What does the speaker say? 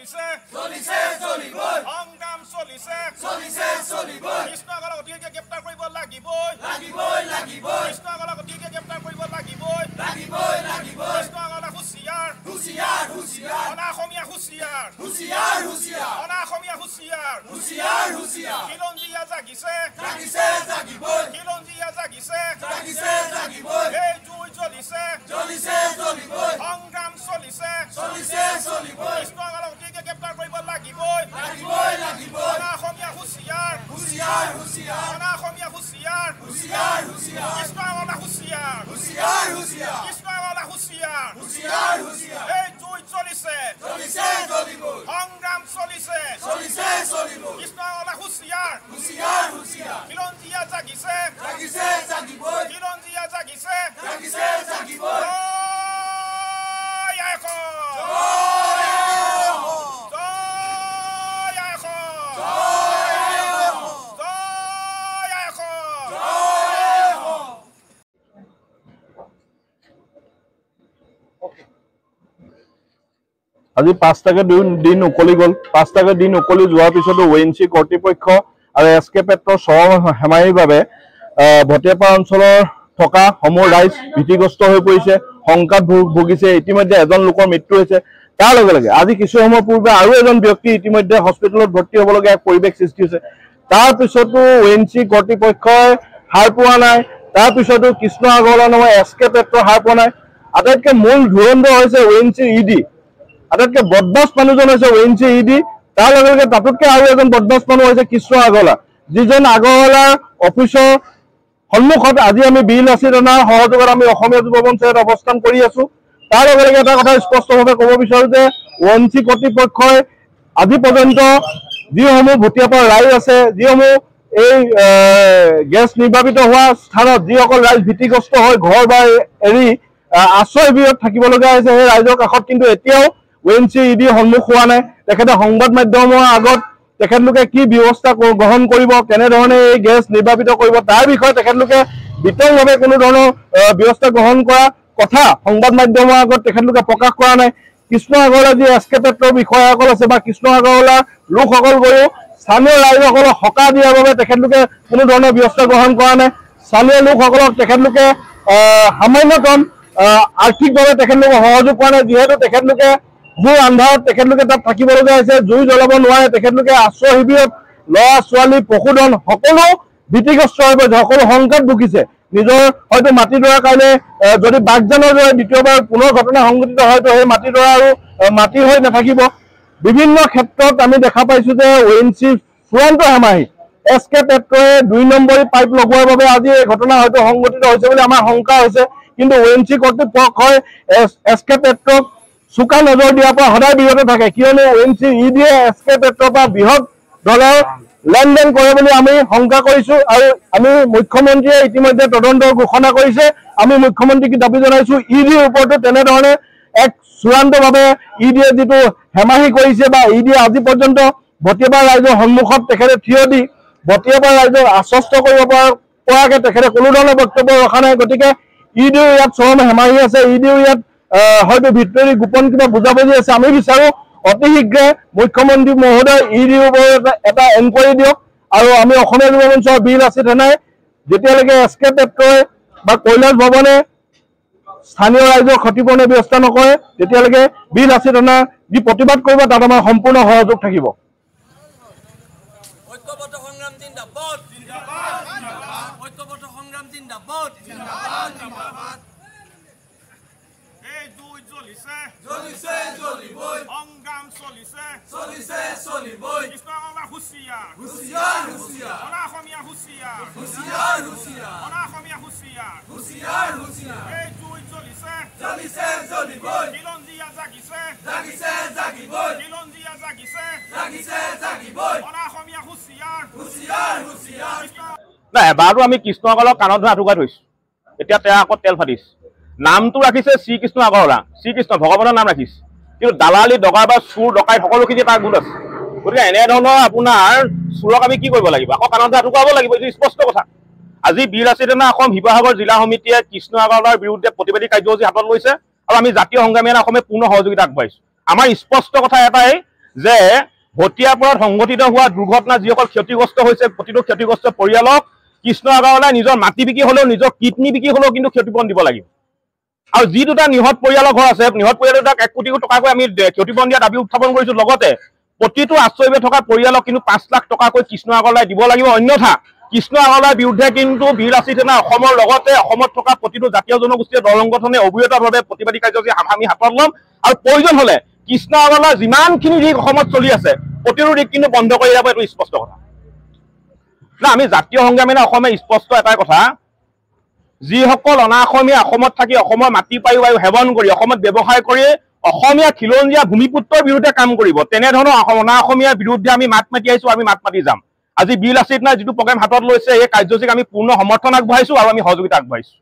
চলিছে সংগ্ৰাম চলিছে কৃষ্ণসকলক অতিকে গ্ৰেপ্তাৰ কৰিব লাগিবই কৃষ্ণসকলক অতিকে গ্ৰেপ্তাৰ কৰিব লাগিবই কৃষ্ণসকলক হুঁচিয়াৰ অনাসমীয়া হুঁচিয়াৰ অনাসমীয়া হুঁচিয়াৰ খিলঞ্জীয়া জাগিছে খিলঞ্জীয়া জাগিছে এই জুই জ্বলিছে সংগ্ৰাম চলিছে কৃষ্ণসকলক অতিকে গ্ৰেপ্তাৰ কৰিব লাগিবই অনাসমীয়া হুঁচিয়াৰ অনাসমীয়া হুঁচিয়াৰ কৃষ্ণসকলক হুঁচিয়াৰ কৃষ্ণসকলক হুঁচিয়াৰ এই জুই জ্বলিছে সংগ্ৰাম চলিছে কৃষ্ণসকলক হুঁচিয়াৰ খিলঞ্জীয়া জাগিছে খিলঞ্জীয়া জাগিছে আজি 5টাকৈ দিন উকলি গ'ল 5টাকৈ দিন উকলি যোৱাৰ পিছতো ONC কৰ্তৃপক্ষ আৰু SK পেট্ৰৰ চৰম হেমাহিৰ বাবে ভটিয়াপাৰা অঞ্চলৰ থকা সমূহ ৰাইজ ভীতিগ্ৰস্ত হৈ পৰিছে শংকাত ভুগিছে ইতিমধ্যে এজন লোকৰ মৃত্যু হৈছে তাৰ লগে লগে আজি কিছু সময় পূৰ্বে আৰু এজন ব্যক্তি ইতিমধ্যে হস্পিটেলত ভৰ্তি হ'বলগীয়া এক পৰিৱেশ সৃষ্টি হৈছে তাৰ পিছতো ONC কৰ্তৃপক্ষই হাৰ পোৱা নাই তাৰ পিছতো কৃষ্ণ আগৰৱালা নামৰ SK পেট্ৰৰ হাৰ পোৱা নাই আটাইতকৈ মূল ধুৰন্ধৰ হৈছে ONC ED আটাইতকৈ বদমাছ মানুহজন হৈছে ONC ED তাৰ লগে লগে তাতোতকৈ আৰু এজন বদমাছ মানুহ হৈছে কৃষ্ণ আগৰৱালা যিজন আগৰৱালাৰ অফিচৰ সন্মুখত আজি আমি বীৰ লাচিত থানাৰ সহযোগত আমি অসমীয়া যুৱ মঞ্চত অৱস্থান কৰি আছো তাৰ লগে লগে এটা কথা স্পষ্টভাৱে ক'ব বিচাৰো যে ONC কৰ্তৃপক্ষই আজি পৰ্যন্ত যিসমূহ ভটিয়াপাৰা ৰাইজ আছে যিসমূহ এই গেছ নিৰ্বাপিত হোৱা স্থানত যিসকল ৰাইজ ভীতিগ্ৰস্ত হৈ ঘৰ বা এৰি আশ্ৰয় শিবিৰত থাকিবলগীয়া হৈছে সেই ৰাইজৰ কাষত কিন্তু এতিয়াও ONC ED সন্মুখ হোৱা নাই তেখেতে সংবাদ মাধ্যমৰ আগত তেখেতলোকে কি ব্যৱস্থা গ্ৰহণ কৰিব কেনেধৰণে এই গেছ নিৰ্বাপিত কৰিব তাৰ বিষয়ে তেখেতলোকে বিতংভাৱে কোনো ধৰণৰ ব্যৱস্থা গ্ৰহণ কৰা কথা সংবাদ মাধ্যমৰ আগত তেখেতলোকে প্ৰকাশ কৰা নাই কৃষ্ণ আগৰৱালা যি SK পেট্ৰৰ বিষয়াসকল আছে বা কৃষ্ণ আগৰৱালাৰ লোকসকল গৈও স্থানীয় ৰাইজসকলক সকাহ দিয়াৰ বাবে তেখেতলোকে কোনো ধৰণৰ ব্যৱস্থা গ্ৰহণ কৰা নাই স্থানীয় লোকসকলক তেখেতলোকে সামান্যতম আৰ্থিকভাৱে তেখেতলোকে সহযোগ কৰা নাই যিহেতু তেখেতলোকে ঘূৰ আন্ধাৰত তেখেতলোকে তাত থাকিবলগীয়া হৈছে জুই জ্বলাব নোৱাৰে তেখেতলোকে আশ্ৰয় শিবিৰত ল'ৰা ছোৱালী পশুধন সকলো ভীতিগ্ৰস্ত হৈ পৰিছে সকলো শংকাত ভুগিছে নিজৰ হয়তো মাটিডৰা কাইলৈ যদি বাগজানৰ দৰে দ্বিতীয়বাৰ পুনৰ ঘটনা সংঘটিত হয়তো সেই মাটিডৰা আৰু মাটি হৈ নাথাকিব বিভিন্ন ক্ষেত্ৰত আমি দেখা পাইছো যে ONC চূড়ান্ত হেমাহি SK পেট্ৰই 2 নম্বৰী পাইপ লগোৱাৰ বাবে আজি এই ঘটনা হয়তো সংঘটিত হৈছে বুলি আমাৰ শংকা হৈছে কিন্তু ONC কৰ্তৃপক্ষই SK পেট্ৰক চোকা নজৰ দিয়াৰ পৰা সদায় বিৰত থাকে কিয়নো ONC ED SK পেট্ৰৰ পৰা বৃহৎ দলৰ লেনদেন কৰে বুলি আমি শংকা কৰিছো আৰু আমি মুখ্যমন্ত্ৰীয়ে ইতিমধ্যে তদন্তৰ ঘোষণা কৰিছে আমি মুখ্যমন্ত্ৰীক দাবী জনাইছো EDৰ ওপৰতো তেনেধৰণে এক চূড়ান্তভাৱে EDয়ে যিটো হেমাহি কৰিছে বা EDয়ে আজি পৰ্যন্ত ভটিয়াপাৰা ৰাইজৰ সন্মুখত তেখেতে থিয় দি ভটিয়াপাৰা ৰাইজক আশ্বস্ত কৰিব পৰাকৈ তেখেতে কোনো ধৰণৰ বক্তব্য ৰখা নাই গতিকে EDৰ ইয়াত চৰম হেমাহি আছে EDৰ ইয়াত হয়তো ভিতৰি গোপন কিবা বুজাবুজি আছে আমি বিচাৰো অতি শীঘ্ৰে মুখ্যমন্ত্ৰী মহোদয় EDৰ ওপৰত এটা এনকুৱাৰী দিয়ক আৰু আমি অসমীয়া যুৱ মঞ্চৰ বীৰ লাচিত থানাই যেতিয়ালৈকে SK পেট্ৰই বা কৈলাশ ভৱনে স্থানীয় ৰাইজৰ ক্ষতিপূৰণৰ ব্যৱস্থা নকৰে তেতিয়ালৈকে বীৰ লাচিত থানা যি প্ৰতিবাদ কৰিব তাত আমাৰ সম্পূৰ্ণ সহযোগ থাকিব ঐক্যবদ্ধ সংগ্ৰাম জিন্দাবাদ ঐক্যবদ্ধ সংগ্ৰাম জিন্দাবাদ এই জুই জ্বলিছে সংগ্ৰাম চলিছে কৃষ্ণ আগৰৱালা হুঁচিয়াৰ অনাসমীয়া হুঁচিয়াৰ অনাসমীয়া হুঁচিয়াৰ এই জুই জ্বলিছে খিলঞ্জীয়া জাগিছে খিলঞ্জীয়া জাগিছে অনাসমীয়া হুঁচিয়াৰ নাই এবাৰতো আমি কৃষ্ণ আগৰৱালাক কাণত ধৰি আঁঠুকাই থৈছো এতিয়া তেওঁ আকৌ তেল ফাটিছে নামটো ৰাখিছে শ্ৰীকৃষ্ণ আগৰৱালা শ্ৰীকৃষ্ণ ভগৱানৰ নাম ৰাখিছে কিন্তু দালালি ডকা বা চুৰ ডকাই সকলোখিনি তাৰ গুণ আছে গতিকে এনেধৰণৰ আপোনাৰ চুৰক আমি কি কৰিব লাগিব আকৌ কাণত আঁঠুকাব লাগিব এইটো স্পষ্ট কথা আজি বীৰ লাচিত থানা অসম শিৱসাগৰ জিলা সমিতিয়ে কৃষ্ণ আগৰৱালাৰ বিৰুদ্ধে প্ৰতিবাদী কাৰ্যসূচী হাতত লৈছে আৰু আমি জাতীয় সংগ্ৰামী অসমে পূৰ্ণ সহযোগিতা আগবঢ়াইছো আমাৰ স্পষ্ট কথা এটাই যে ভটিয়াপুৰত সংঘটিত হোৱা দুৰ্ঘটনা যিসকল ক্ষতিগ্ৰস্ত হৈছে প্ৰতিটো ক্ষতিগ্ৰস্ত পৰিয়ালক কৃষ্ণ আগৰৱালাই নিজৰ মাটি বিক্ৰী হ'লেও নিজৰ কিডনী বিক্ৰী হ'লেও কিন্তু ক্ষতিপূৰণ দিব লাগিব আৰু যি দুটা নিহত পৰিয়ালৰ ঘৰ আছে নিহত পৰিয়াল দুটাক 1 কোটি টকাকৈ আমি ক্ষতিপূৰণ দিয়া দাবী উত্থাপন কৰিছোঁ লগতে প্ৰতিটো আশ্ৰয়ত থকা পৰিয়ালক কিন্তু 5 লাখ টকাকৈ কৃষ্ণ আগৰৱালাই দিব লাগিব অন্যথা কৃষ্ণ আগৰৱালাৰ বিৰুদ্ধে কিন্তু বীৰ লাচিত সেনা অসমৰ লগতে অসমত থকা প্ৰতিটো জাতীয় জনগোষ্ঠীয় দল সংগঠনে অবিৰতভাৱে প্ৰতিবাদী কাৰ্যসূচী আমি হাতত ল'ম আৰু প্ৰয়োজন হ'লে কৃষ্ণ আগৰৱালাৰ যিমানখিনি দিশ অসমত চলি আছে প্ৰতিটো দিশ কিন্তু বন্ধ কৰি যাব এইটো স্পষ্ট কথা না আমি জাতীয় সংগ্ৰামী না অসমে স্পষ্ট এটাই কথা যিসকল অনা অসমীয়া অসমত থাকি অসমৰ মাটি পায়ু বায়ু সেৱন কৰি অসমত ব্যৱসায় কৰি অসমীয়া খিলঞ্জীয়া ভূমিপুত্ৰৰ বিৰুদ্ধে কাম কৰিব তেনেধৰণৰ অনা অসমীয়াৰ বিৰুদ্ধে আমি মাত মাতি আহিছোঁ আমি মাত মাতি যাম আজি বীৰ লাচিত সেনাই যিটো প্ৰগ্ৰাম হাতত লৈছে এই কাৰ্যসূচীক আমি পূৰ্ণ সমৰ্থন আগবঢ়াইছোঁ আৰু আমি সহযোগিতা আগবঢ়াইছোঁ